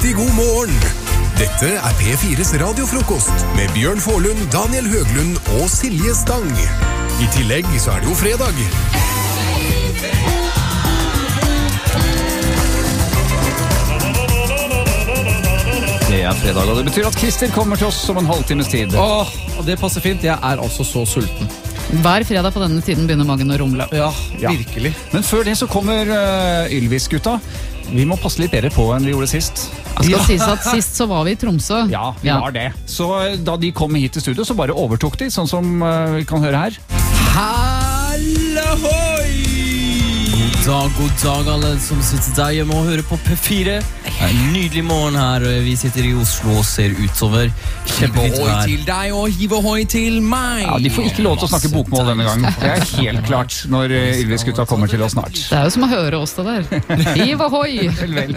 riktig god morgen. Dette P4s radiofrokost med Bjørn Forlund, Daniel Høglund og Silje Stang. I tillegg så det jo fredag. Det fredag, og det betyr at Christer kommer til oss om en halvtimes tid. Og det passer fint, jeg altså så sulten. Hver fredag på denne tiden begynner magen å rumle. Ja, virkelig. Men før det så kommer Ylvis-gutta. Vi må passe litt bedre på enn vi gjorde sist. Det skal sies at sist så var vi I Tromsø. Ja, vi var det. Så da de kom hit til studio, så bare overtok de, sånn som vi kan høre her. Hallahoi! God dag alle som sitter der hjemme og hører på P4. En nydelig morgen her, vi sitter I Oslo og ser utover. Kjempefint vær. Hiv til deg og hiv ohoi til meg. Ja, de får ikke lov til å snakke bokmål denne gangen. Det helt klart når Ylvis-gutta kommer til oss snart. Det jo som å høre oss det der. Hiv ohoi! Vel.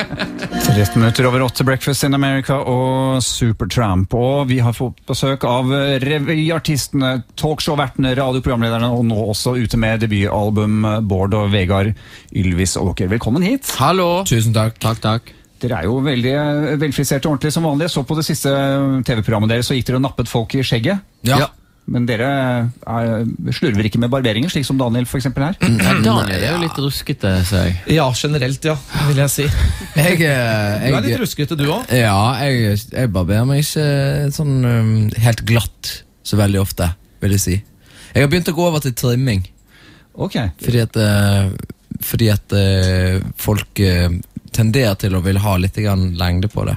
13 minutter over 8 Breakfast in America og Supertramp. Og vi har fått besøk av revyartistene, talkshow-vertene, radioprogramlederne og nå også ute med debutalbum Bård og Vegard Ylvis og dere. Velkommen hit. Hallo. Tusen takk. Takk. Dere jo veldig velfriserte og ordentlig som vanlig. Jeg så på det siste TV-programmet deres, så gikk dere og nappet folk I skjegget. Ja. Men dere slurver ikke med barberinger, slik som Daniel for eksempel her. Daniel jo litt ruskete, ser jeg. Ja, generelt, ja, vil jeg si. Du litt ruskete, du også? Ja, jeg barberer meg ikke sånn helt glatt så veldig ofte, vil jeg si. Jeg har begynt å gå over til trimming. Ok. Fordi at folk tenderer til å vil ha litt grann lengde på det.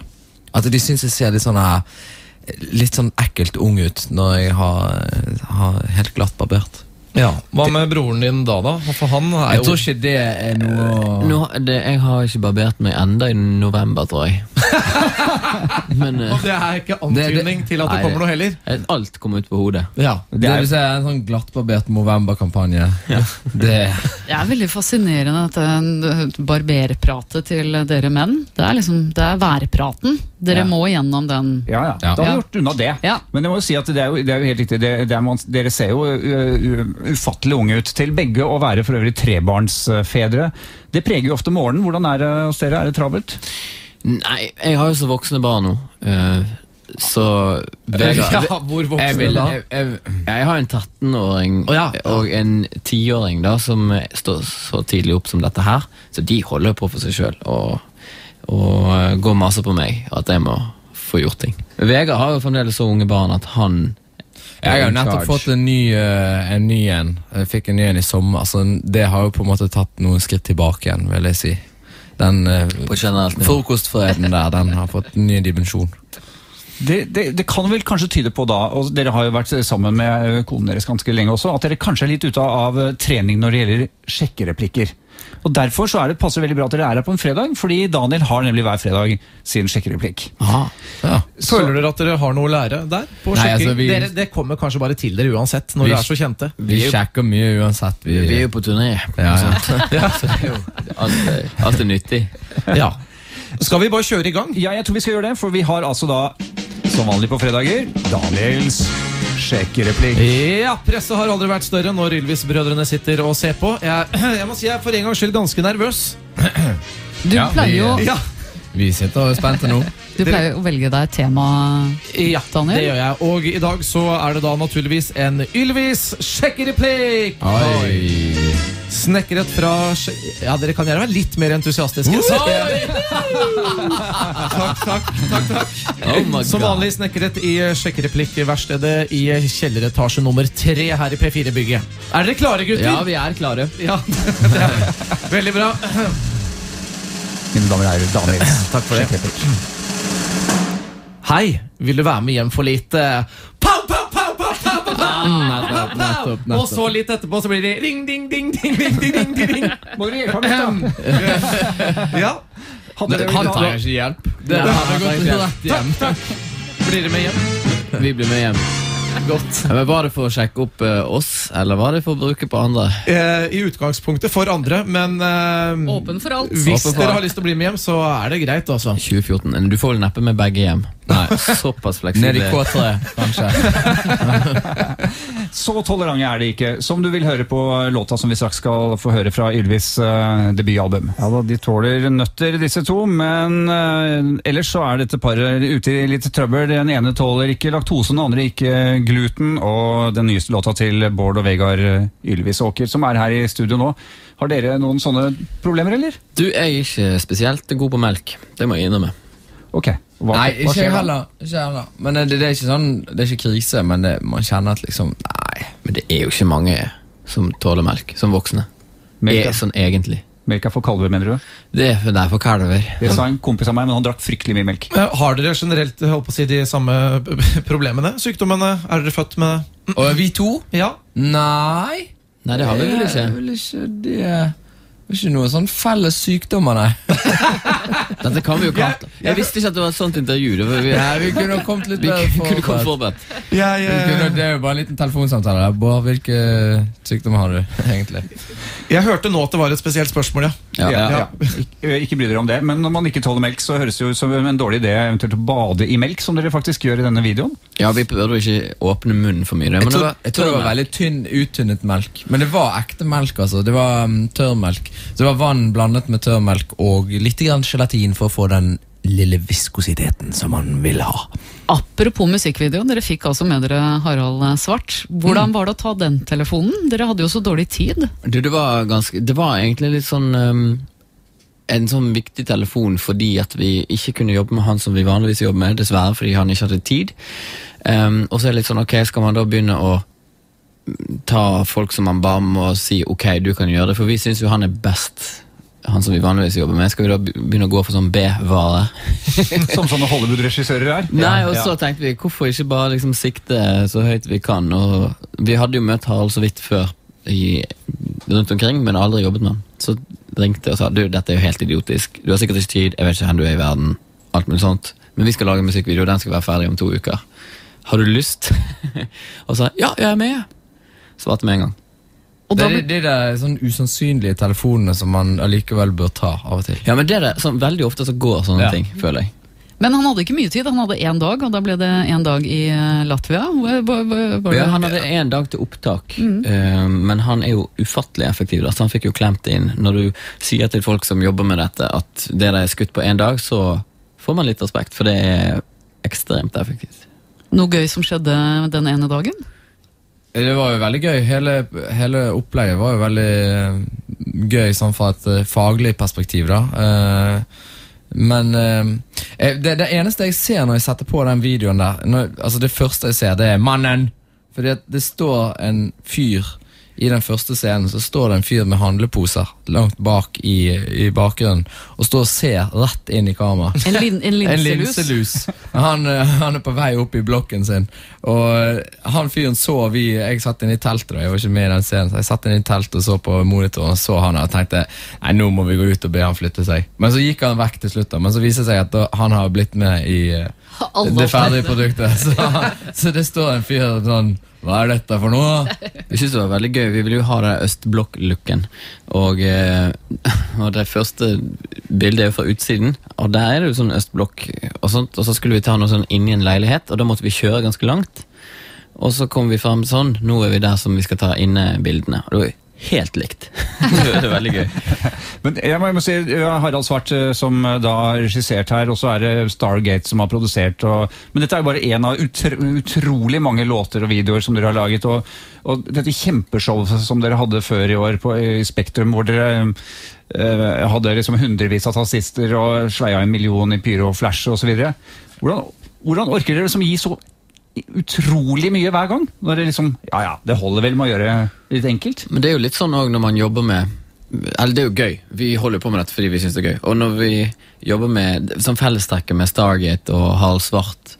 At de synes jeg ser litt sånn ekkelt ung ut når jeg har helt glatt barbert. Ja, hva med broren din da? For han jeg tror ikke det noe... Jeg har ikke barbert meg enda I november, tror jeg. Men, og det ikke antydning til at det kommer noe heller? Alt kommer ut på hodet. Ja, det vil si en sånn glattbarbert november-kampanje. Ja. Det veldig fascinerende dette barberpratet til dere menn. Det værpraten. Dere må gjennom den. Ja. Da har vi gjort unna det. Ja. Men jeg må jo si at det jo helt riktig. Dere ser jo ufattelig unge ut til begge å være for øvrig trebarnsfedre. Det preger jo ofte morgenen. Hvordan det hos dere? Det travelt? Nei, jeg har jo så voksne barn nå. Så hvor voksne da? Jeg har en 13-åring og en 10-åring da, som står så tidlig opp som dette her. Så de holder på for seg selv og går masse på meg at jeg må få gjort ting. Vegard har jo fremdeles så unge barn at han jeg har nettopp fått en ny en. Jeg fikk en ny en I sommer. Altså, det har jo på en måte tatt noen skritt tilbake igjen, vil jeg si. Den frokostfreden der, den har fått en ny dimensjon. Det kan vel kanskje tyde på da, og dere har jo vært sammen med konen deres ganske lenge også, at dere kanskje litt ute av trening når det gjelder sjekkereplikker. Og derfor så det passer veldig bra at dere her på en fredag, fordi Daniel har nemlig hver fredag sin sjekkereplikk. Føler dere at dere har noe å lære der på sjekking? Altså, det kommer kanskje bare til dere uansett, når dere så kjente. Vi sjekker mye uansett. Vi jo på turné. Så det jo alt nyttig. Ja. Skal vi bare kjøre I gang? Ja, jeg tror vi skal gjøre det, for vi har altså da, som vanlig på fredager, Daniels sjekkereplikk. Ja, presset har aldri vært større når Ylvis-brødrene sitter og ser på. Jeg må si jeg for en gang skyld ganske nervøs. Du pleier jo... Ja. Vi sitter og spente nå. Du pleier å velge deg et tema, Daniel? Det gjør jeg. Og I dag så det da naturligvis en Ylvis sjekkereplikk. Snekret fra... Ja, dere kan gjerne være litt mer entusiastiske. Takk. Som vanlig snekret I sjekkereplikk-verkstedet I kjelleretasje nummer 3 her I P4-bygget. Dere klare, gutter? Ja, vi klare. Ja, det veldig bra. Mine damer og herrer, Daniel. Takk for det. Hei, vil du være med hjem for litt? Pow, pow, pow, pow, pow, pow, nettopp. Og så litt etterpå så blir det ring, ding, ding, ding, ding, ding, ding, ding. Må du hjelpe meg da? Ja. Han trenger ikke hjelp. Det hadde gått rett hjem. Takk. Blir det med hjem? Vi blir med hjem. Godt. Men var det for å sjekke opp oss, eller var det for å bruke på andre? I utgangspunktet for andre, men åpen for alt. Hvis dere har lyst til å bli med hjem, så det greit altså. 2014, du får vel neppe med begge hjem. Nei, Såpass ned i fleksible. K3, kanskje. Så tolerante er de ikke, som du vil høre på låta som vi straks skal få høre fra Ylvis debutalbum. Ja da, de tåler nøtter disse to, men ellers så er dette paret ute i litt trøbbel. Den ene tåler ikke laktose, den andre ikke gluten, og den nyeste låta til Bård og Vegard Ylvisåker, som er her i studio nå. Har dere noen sånne problemer, eller? Du, jeg er ikke spesielt god på melk. Det må jeg innrømme. Ok. Nei, hva skjer da? ikke heller. Men det er ikke sånn, det er ikke krise, men man kjenner at liksom, nei. Men det er jo ikke mange som tåler melk, som voksne. Melk, Sånn egentlig. melk er for kalver, mener du? Det er for kalver. Det sa en kompis av meg, men han drakk fryktelig mye melk. Har dere generelt holdt på å si de samme problemene? Sykdommene? Er dere født med det? Og vi to? Ja. Nei. Nei, det har vi vel ikke. Det er vel ikke det. Det er ikke noe sånn felles sykdommer, nei. Dette kan vi jo kalt. Jeg visste ikke at det var et sånt intervju. Vi kunne ha kommet litt bedre kunne kommet forberedt. Det er jo bare en liten telefonsamtale der. Bård, hvilke sykdommer har du egentlig? Jeg hørte nå at det var et spesielt spørsmål, ja. Ja. Ikke bry dere om det, men når man ikke tåler melk, så høres det jo som en dårlig idé eventuelt å bade i melk, som dere faktisk gjør i denne videoen. Ja, vi burde ikke åpne munnen for mye. Jeg tror det var veldig uttynnet melk. Men det var ekte melk, altså. Det var tørrmelk. Så det var vann blandet med tørrmelk og litt grann gelatin for å få den lille viskositeten som man vil ha. Apropos musikkvideoen, dere fikk altså med dere Harald Svart. Hvordan var det å ta den telefonen? Dere hadde jo så dårlig tid. Du, det var egentlig litt sånn en sånn viktig telefon fordi at vi ikke kunne jobbe med han som vi vanligvis jobber med, dessverre, fordi han ikke hadde tid. Og så er det litt sånn, ok, skal man da begynne å ta folk som man bare må si, ok, du kan gjøre det, for vi synes jo han er best, han som vi vanligvis jobber med. Skal vi da begynne å gå for sånn B-vare? Som sånne Hollywood-regissører er. Nei, og så tenkte vi, hvorfor ikke bare liksom sikte så høyt vi kan, og vi hadde jo møtt Harald så vidt før rundt omkring, men aldri jobbet med han. Så ringte og sa, du, dette er jo helt idiotisk, du har sikkert ikke tid, jeg vet ikke hvor du er i verden, alt mulig sånt, men vi skal lage en musikkvideo, den skal være ferdig om 2 uker. Har du lyst? Og sa, ja, jeg er med. Svarte med en gang. Det er der sånn usannsynlige telefonene som man allikevel bør ta av og til. Ja, men det er sånn, veldig ofte så går sånne ting, føler jeg. Men han hadde ikke mye tid, han hadde 1 dag, og da ble det 1 dag i Latvia. Han hadde 1 dag til opptak, men han er jo ufattelig effektiv, så han fikk jo klemt inn. Når du sier til folk som jobber med dette at det er skutt på 1 dag, så får man litt respekt, for det er ekstremt effektivt. Noe gøy som skjedde den ene dagen? Det var jo veldig gøy. Hele opplegget var jo veldig gøy sånn fra et faglig perspektiv da. Men det eneste jeg ser når jeg setter på den videoen der, altså det første jeg ser, det er mannen. Fordi at det står en fyr i den første scenen, så står det en fyr med handleposer langt bak i bakgrunnen, og står og ser rett inn i kamera. En linselus. Han er på vei opp i blokken sin, og han fyren så jeg satt inn i teltet da, jeg var ikke med i den scenen, så jeg satt inn i teltet og så på monitoren, og så han og tenkte, nei, nå må vi gå ut og be han flytte seg. Men så gikk han vekk til slutt da, men så viser det seg at han har blitt med i det ferdige produktet, så det står en fyr sånn, hva er dette for noe? Vi synes det var veldig gøy, vi ville jo ha det østblokk-looken, og det første bildet er jo fra utsiden, og der er det jo sånn østblokk og sånt, og så skulle vi ta noe sånn inn i en leilighet, og da måtte vi kjøre ganske langt, og så kom vi frem sånn, nå er vi der som vi skal ta inne bildene, og det var jo helt likt. Det er veldig gøy. Men jeg må si, Harald Svart som da har regissert her, og så er det Stargate som har produsert, men dette er jo bare en av utrolig mange låter og videoer som dere har laget, og dette kjempeshowet som dere hadde før i år i Spektrum, hvor dere hadde liksom hundrevis av tassister og sveia 1 million i pyro og flash og så videre. Hvordan orker dere som gi så utrolig mye hver gang? Når det liksom, det holder vel med å gjøre litt enkelt. Men det er jo litt sånn også når man jobber med, eller det er jo gøy, vi holder på med dette fordi vi synes det er gøy, og når vi jobber med sånn fellestrekker med Stargate og Harald Svart,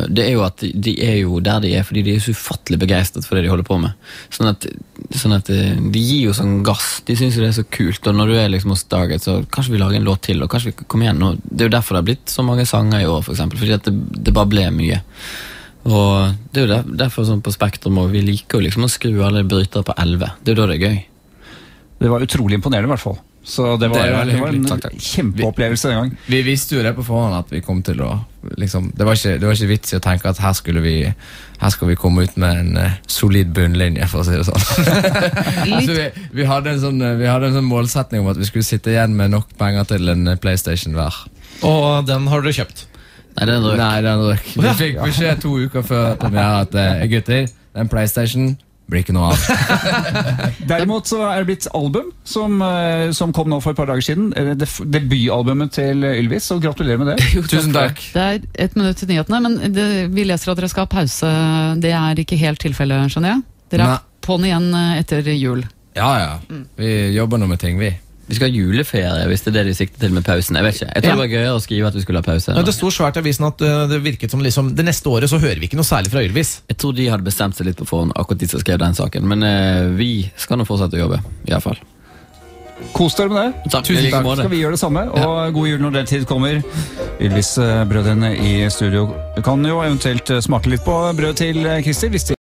det er jo at de er jo der de er fordi de er så ufattelig begeistret for det de holder på med, sånn at de gir jo sånn gass, de synes jo det er så kult, og når du er liksom hos Stargate så kanskje vi lager en låt til, og kanskje vi kommer igjen, og det er jo derfor det har blitt så mange sanger i år for eksempel, fordi at det bare ble mye. Og det er jo derfor sånn på Spektrum, og vi liker jo liksom å skru alle brytere på 11. Det er jo da det er gøy. Det var utrolig imponerende i hvert fall. Så det var en Takk. kjempeopplevelse den gang. Vi visste jo det på forhånd at vi kom til å liksom, det var ikke vits i å tenke at her skal vi komme ut med en solid bunnlinje, for å si det sånn. Så vi hadde en sånn målsetning om at vi skulle sitte igjen med nok penger til en PlayStation hver. Og den har dere kjøpt? Nei, den røk. Vi fikk beskjed 2 uker før premiere at gutter, den PlayStation blir ikke noe av. Derimot så er det blitt album som kom nå for et par dager siden. Debutalbumet til Ylvis, så gratulerer med det. Tusen takk. Det er 1 minutt til nyhetene, men vi leser at dere skal ha pause. Det er ikke helt tilfelle, skjønner jeg? Dere er på'n igjen etter jul. Ja. Vi jobber nå med ting, vi. Vi skal ha juleferie, hvis det er det de sikter til med pausen. Jeg vet ikke. Jeg tror det var gøyere å skrive at vi skulle ha pause. Det sto svært i avisen at det virket som liksom, det neste året så hører vi ikke noe særlig fra Ylvis. Jeg tror de hadde bestemt seg litt på forhånd, akkurat de som skrev den saken. Men vi skal nå fortsette å jobbe, i hvert fall. Kos dere med det. Takk. Tusen takk. Skal vi gjøre det samme, og god jul når den tid kommer. Ylvis-brødrene i studio kan jo eventuelt smake litt på brød til Christer, hvis de